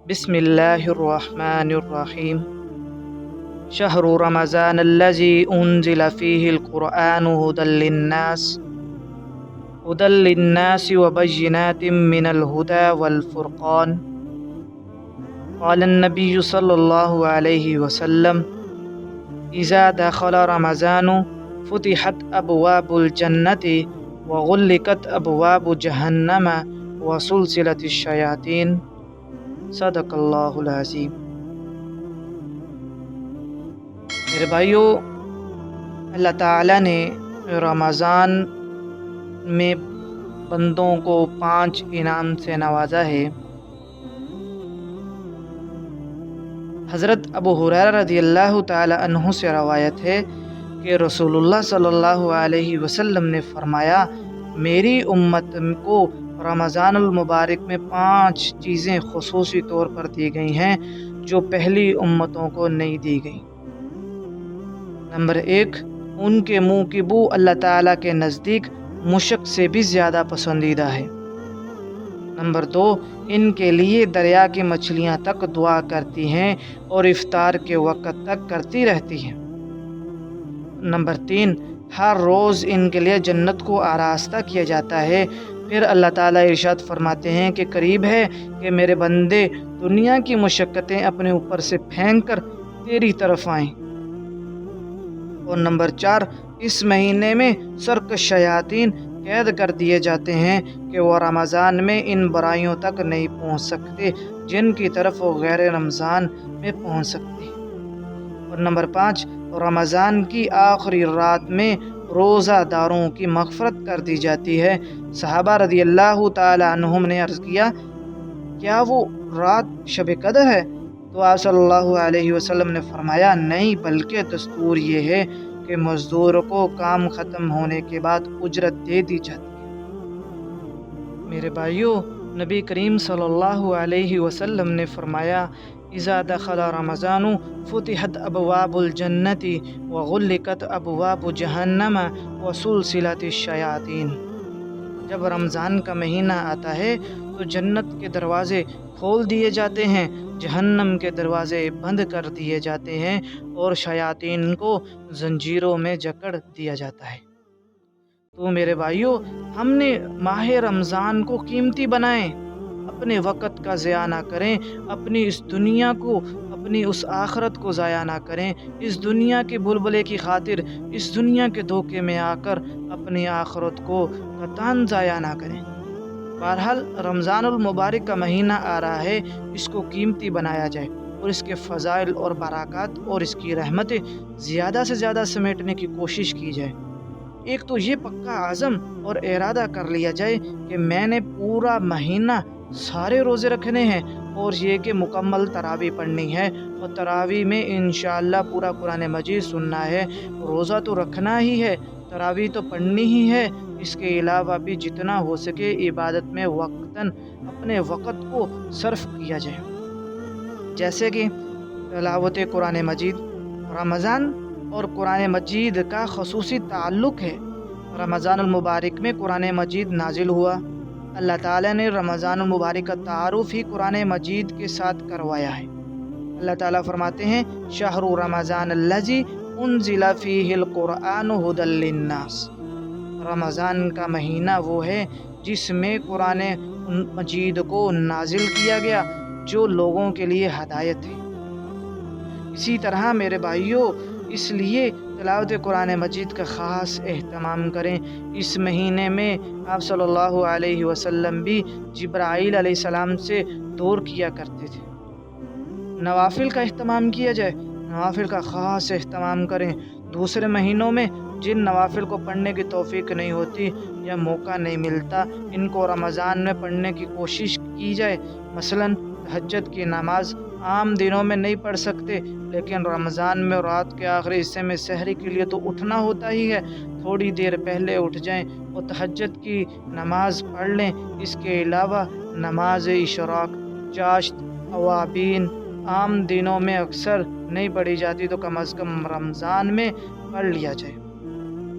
بسم الله الرحمن الرحيم. شهر رمضان الذي أنزل فيه القرآن هدى للناس وبينات من الهدى والفرقان. قال النبي صلى الله عليه وسلم: إذا دخل رمضان فتحت أبواب الجنة وغلقت أبواب جهنم وسلسلة الشياطين. صدق اللہ العظیم. میرے بھائیوں، اللہ تعالیٰ نے رمضان میں بندوں کو 5 انعام سے نوازا ہے. حضرت ابو ہریرہ رضی اللہ تعالی عنہ سے روایت ہے کہ رسول اللہ صلی اللہ علیہ وسلم نے فرمایا: میری امت کو رمضان المبارک میں 5 چیزیں خصوصی طور پر دی گئی ہیں جو پہلی امتوں کو نہیں دی گئیں. نمبر 1، ان کے منہ کی بو اللہ تعالیٰ کے نزدیک مشک سے بھی زیادہ پسندیدہ ہے. نمبر 2، ان کے لیے دریا کی مچھلیاں تک دعا کرتی ہیں اور افطار کے وقت تک کرتی رہتی ہیں. نمبر 3، ہر روز ان کے لیے جنت کو آراستہ کیا جاتا ہے. پھر اللہ تعالیٰ ارشاد فرماتے ہیں کہ قریب ہے کہ میرے بندے دنیا کی مشقتیں اپنے اوپر سے پھینک کر تیری طرف آئیں. اور نمبر 4، اس مہینے میں سرکش شیاطین قید کر دیے جاتے ہیں کہ وہ رمضان میں ان برائیوں تک نہیں پہنچ سکتے جن کی طرف وہ غیر رمضان میں پہنچ سکتے. اور نمبر 5، رمضان کی آخری رات میں روزہ داروں کی مغفرت کر دی جاتی ہے. صحابہ رضی اللہ تعالی عنہم نے عرض کیا: کیا وہ رات شب قدر ہے؟ تو آپ صلی اللہ علیہ وسلم نے فرمایا: نہیں، بلکہ دستور یہ ہے کہ مزدور کو کام ختم ہونے کے بعد اجرت دے دی جاتی ہے. میرے بھائیوں، نبی کریم صلی اللہ علیہ وسلم نے فرمایا: اذا دخل رمضان فتحت ابواب الجنت وغلقت ابواب جہنم وسلسلت الشیاطین. جب رمضان کا مہینہ آتا ہے تو جنت کے دروازے کھول دیے جاتے ہیں، جہنم کے دروازے بند کر دیے جاتے ہیں اور شیاطین کو زنجیروں میں جکڑ دیا جاتا ہے. تو میرے بھائیوں، ہم نے ماہ رمضان کو قیمتی بنائیں، اپنے وقت کا ضیاع نہ کریں، اپنی اس دنیا کو، اپنی اس آخرت کو ضائع نہ کریں. اس دنیا کے بلبلے کی خاطر، اس دنیا کے دھوکے میں آ کر اپنی آخرت کو قطعاً ضائع نہ کریں. بہرحال رمضان المبارک کا مہینہ آ رہا ہے، اس کو قیمتی بنایا جائے اور اس کے فضائل اور برکات اور اس کی رحمتیں زیادہ سے زیادہ سمیٹنے کی کوشش کی جائے. ایک تو یہ پکا عزم اور ارادہ کر لیا جائے کہ میں نے پورا مہینہ سارے روزے رکھنے ہیں اور یہ کہ مکمل تراویح پڑھنی ہے اور تراویح میں انشاءاللہ پورا قرآن مجید سننا ہے. روزہ تو رکھنا ہی ہے، تراویح تو پڑھنی ہی ہے. اس کے علاوہ بھی جتنا ہو سکے عبادت میں وقتاً اپنے وقت کو صرف کیا جائے، جیسے کہ تلاوت قرآن مجید. رمضان اور قرآن مجید کا خصوصی تعلق ہے. رمضان المبارک میں قرآن مجید نازل ہوا. اللہ تعالیٰ نے رمضان المبارک کا تعارف ہی قرآن مجید کے ساتھ کروایا ہے. اللہ تعالیٰ فرماتے ہیں: شہر رمضان الذی انزل فیہ القرآن ھدی للناس. رمضان کا مہینہ وہ ہے جس میں قرآن مجید کو نازل کیا گیا جو لوگوں کے لیے ہدایت ہے. اسی طرح میرے بھائیوں، اس لیے تلاوت قرآن مجید کا خاص اہتمام کریں. اس مہینے میں آپ صلی اللہ علیہ وسلم بھی جبرائیل علیہ السلام سے دور کیا کرتے تھے. نوافل کا اہتمام کیا جائے، نوافل کا خاص اہتمام کریں. دوسرے مہینوں میں جن نوافل کو پڑھنے کی توفیق نہیں ہوتی یا موقع نہیں ملتا، ان کو رمضان میں پڑھنے کی کوشش کی جائے. مثلاً تہجد کی نماز عام دنوں میں نہیں پڑھ سکتے، لیکن رمضان میں رات کے آخری حصے میں سحری کے لیے تو اٹھنا ہوتا ہی ہے. تھوڑی دیر پہلے اٹھ جائیں اور تہجد کی نماز پڑھ لیں. اس کے علاوہ نماز اشراق، چاشت، اوابین عام دنوں میں اکثر نہیں پڑھی جاتی تو کم از کم رمضان میں پڑھ لیا جائے.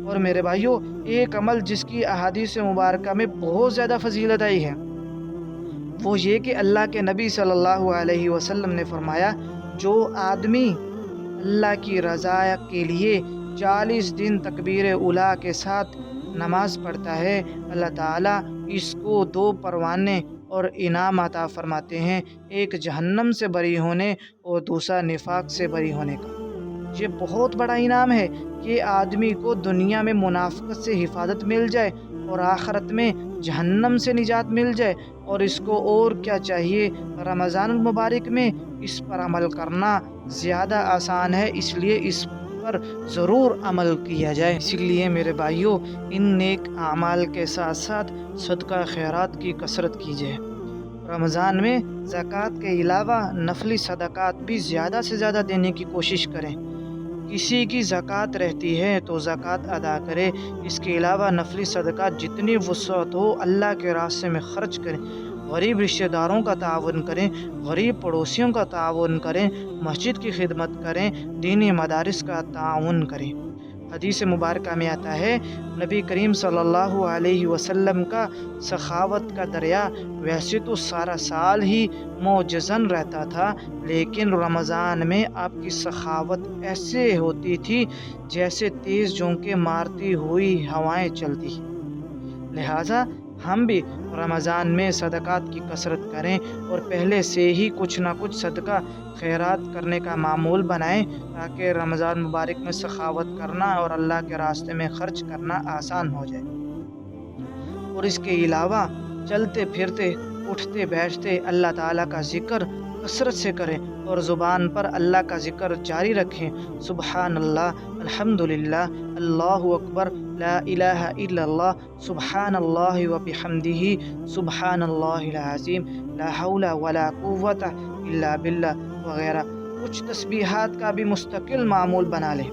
اور میرے بھائیوں، ایک عمل جس کی احادیث مبارکہ میں بہت زیادہ فضیلت آئی ہے، وہ یہ کہ اللہ کے نبی صلی اللہ علیہ وسلم نے فرمایا جو آدمی اللہ کی رضا کے لیے 40 دن تکبیر اولیٰ کے ساتھ نماز پڑھتا ہے، اللہ تعالیٰ اس کو 2 پروانے اور انعام عطا فرماتے ہیں، ایک جہنم سے بری ہونے اور دوسرا نفاق سے بری ہونے کا۔ یہ بہت بڑا انعام ہے کہ آدمی کو دنیا میں منافقت سے حفاظت مل جائے اور آخرت میں جہنم سے نجات مل جائے، اور اس کو اور کیا چاہیے؟ رمضان المبارک میں اس پر عمل کرنا زیادہ آسان ہے، اس لیے اس پر ضرور عمل کیا جائے۔ اسی لیے میرے بھائیوں، ان نیک اعمال کے ساتھ ساتھ صدقہ خیرات کی کثرت کیجیے۔ رمضان میں زکوٰۃ کے علاوہ نفلی صدقات بھی زیادہ سے زیادہ دینے کی کوشش کریں۔ کسی کی زکوٰۃ رہتی ہے تو زکوٰۃ ادا کرے، اس کے علاوہ نفلی صدقات جتنی وسعت ہو اللہ کے راستے میں خرچ کریں، غریب رشتہ داروں کا تعاون کریں، غریب پڑوسیوں کا تعاون کریں، مسجد کی خدمت کریں، دینی مدارس کا تعاون کریں۔ حدیث مبارکہ میں آتا ہے نبی کریم صلی اللہ علیہ وسلم کا سخاوت کا دریا ویسے تو سارا سال ہی موجزن رہتا تھا، لیکن رمضان میں آپ کی سخاوت ایسے ہوتی تھی جیسے تیز جھونکے مارتی ہوئی ہوائیں چلتی۔ لہٰذا ہم بھی رمضان میں صدقات کی کثرت کریں اور پہلے سے ہی کچھ نہ کچھ صدقہ خیرات کرنے کا معمول بنائیں تاکہ رمضان مبارک میں سخاوت کرنا اور اللہ کے راستے میں خرچ کرنا آسان ہو جائے۔ اور اس کے علاوہ چلتے پھرتے اٹھتے بیٹھتے اللہ تعالیٰ کا ذکر کثرت سے کریں اور زبان پر اللہ کا ذکر جاری رکھیں۔ سبحان اللہ، الحمدللہ، اللہ اکبر، لا الہ الا اللہ، سبحان اللہ وبحمدہ، سبحان اللہ العظیم، لا حول ولا قوت الا باللہ وغیرہ کچھ تسبیحات کا بھی مستقل معمول بنا لیں۔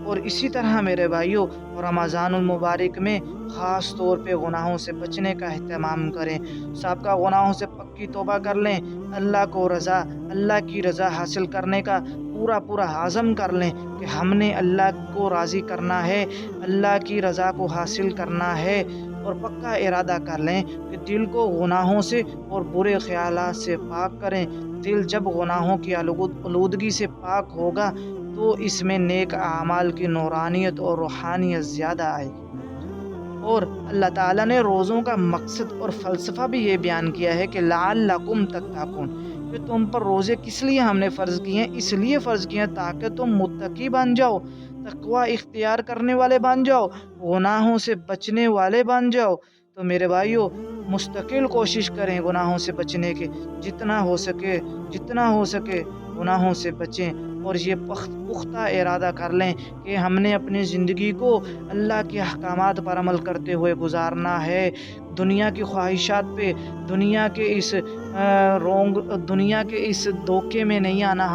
اور اسی طرح میرے بھائیوں، رمضان المبارک میں خاص طور پہ گناہوں سے بچنے کا اہتمام کریں، سابقہ گناہوں سے پکی توبہ کر لیں، اللہ کی رضا حاصل کرنے کا پورا عزم کر لیں کہ ہم نے اللہ کو راضی کرنا ہے، اللہ کی رضا کو حاصل کرنا ہے، اور پکا ارادہ کر لیں کہ دل کو گناہوں سے اور برے خیالات سے پاک کریں۔ دل جب گناہوں کی آلودگی سے پاک ہوگا تو اس میں نیک اعمال کی نورانیت اور روحانیت زیادہ آئے گی۔ اور اللہ تعالیٰ نے روزوں کا مقصد اور فلسفہ بھی یہ بیان کیا ہے کہ لعلکم تتقون، کہ تم پر روزے کس لیے ہم نے فرض کیے ہیں؟ اس لیے فرض کیے ہیں تاکہ تم متقی بن جاؤ، تقوی اختیار کرنے والے بن جاؤ، گناہوں سے بچنے والے بن جاؤ۔ تو میرے بھائیوں، مستقل کوشش کریں گناہوں سے بچنے کے، جتنا ہو سکے گناہوں سے بچیں، اور یہ پختہ ارادہ کر لیں کہ ہم نے اپنی زندگی کو اللہ کے احکامات پر عمل کرتے ہوئے گزارنا ہے، دنیا کی خواہشات پہ، دنیا کے اس دھوکے میں نہیں آنا۔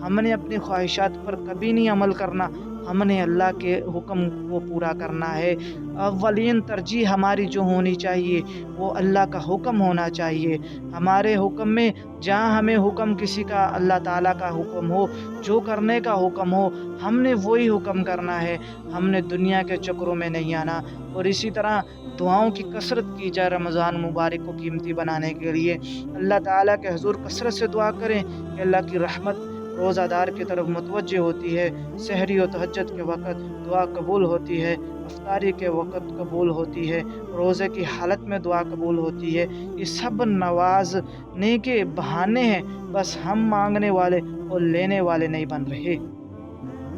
ہم نے اپنی خواہشات پر کبھی نہیں عمل کرنا، ہم نے اللہ کے حکم کو پورا کرنا ہے۔ اولین ترجیح ہماری جو ہونی چاہیے وہ اللہ کا حکم ہونا چاہیے۔ ہمارے حکم میں جہاں ہمیں حکم کسی کا اللہ تعالیٰ کا حکم ہو، جو کرنے کا حکم ہو، ہم نے وہی حکم کرنا ہے، ہم نے دنیا کے چکروں میں نہیں آنا۔ اور اسی طرح دعاؤں کی کثرت کی جائے رمضان مبارک کو قیمتی بنانے کے لیے۔ اللہ تعالیٰ کے حضور کثرت سے دعا کریں کہ اللہ کی رحمت روزہ دار کی طرف متوجہ ہوتی ہے، سحری و تہجد کے وقت دعا قبول ہوتی ہے، افطاری کے وقت قبول ہوتی ہے، روزے کی حالت میں دعا قبول ہوتی ہے۔ یہ سب نوازنے کے بہانے ہیں، بس ہم مانگنے والے اور لینے والے نہیں بن رہے۔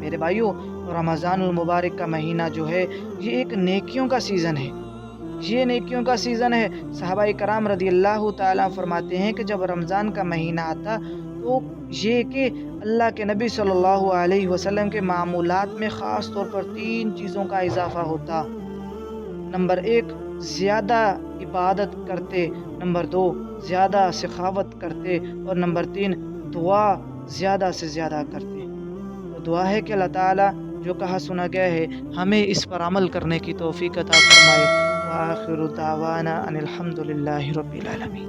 میرے بھائیوں، رمضان المبارک کا مہینہ جو ہے یہ ایک نیکیوں کا سیزن ہے، یہ نیکیوں کا سیزن ہے۔ صحابہ کرام رضی اللہ تعالیٰ فرماتے ہیں کہ جب رمضان کا مہینہ آتا تو یہ کہ اللہ کے نبی صلی اللہ علیہ وسلم کے معمولات میں خاص طور پر 3 چیزوں کا اضافہ ہوتا۔ نمبر 1، زیادہ عبادت کرتے، نمبر 2، زیادہ سخاوت کرتے، اور نمبر 3، دعا زیادہ سے زیادہ کرتے۔ تو دعا ہے کہ اللہ تعالیٰ جو کہا سنا گیا ہے ہمیں اس پر عمل کرنے کی توفیق عطا فرمائے۔ وآخر دعوانا ان الحمد للہ رب العالمین۔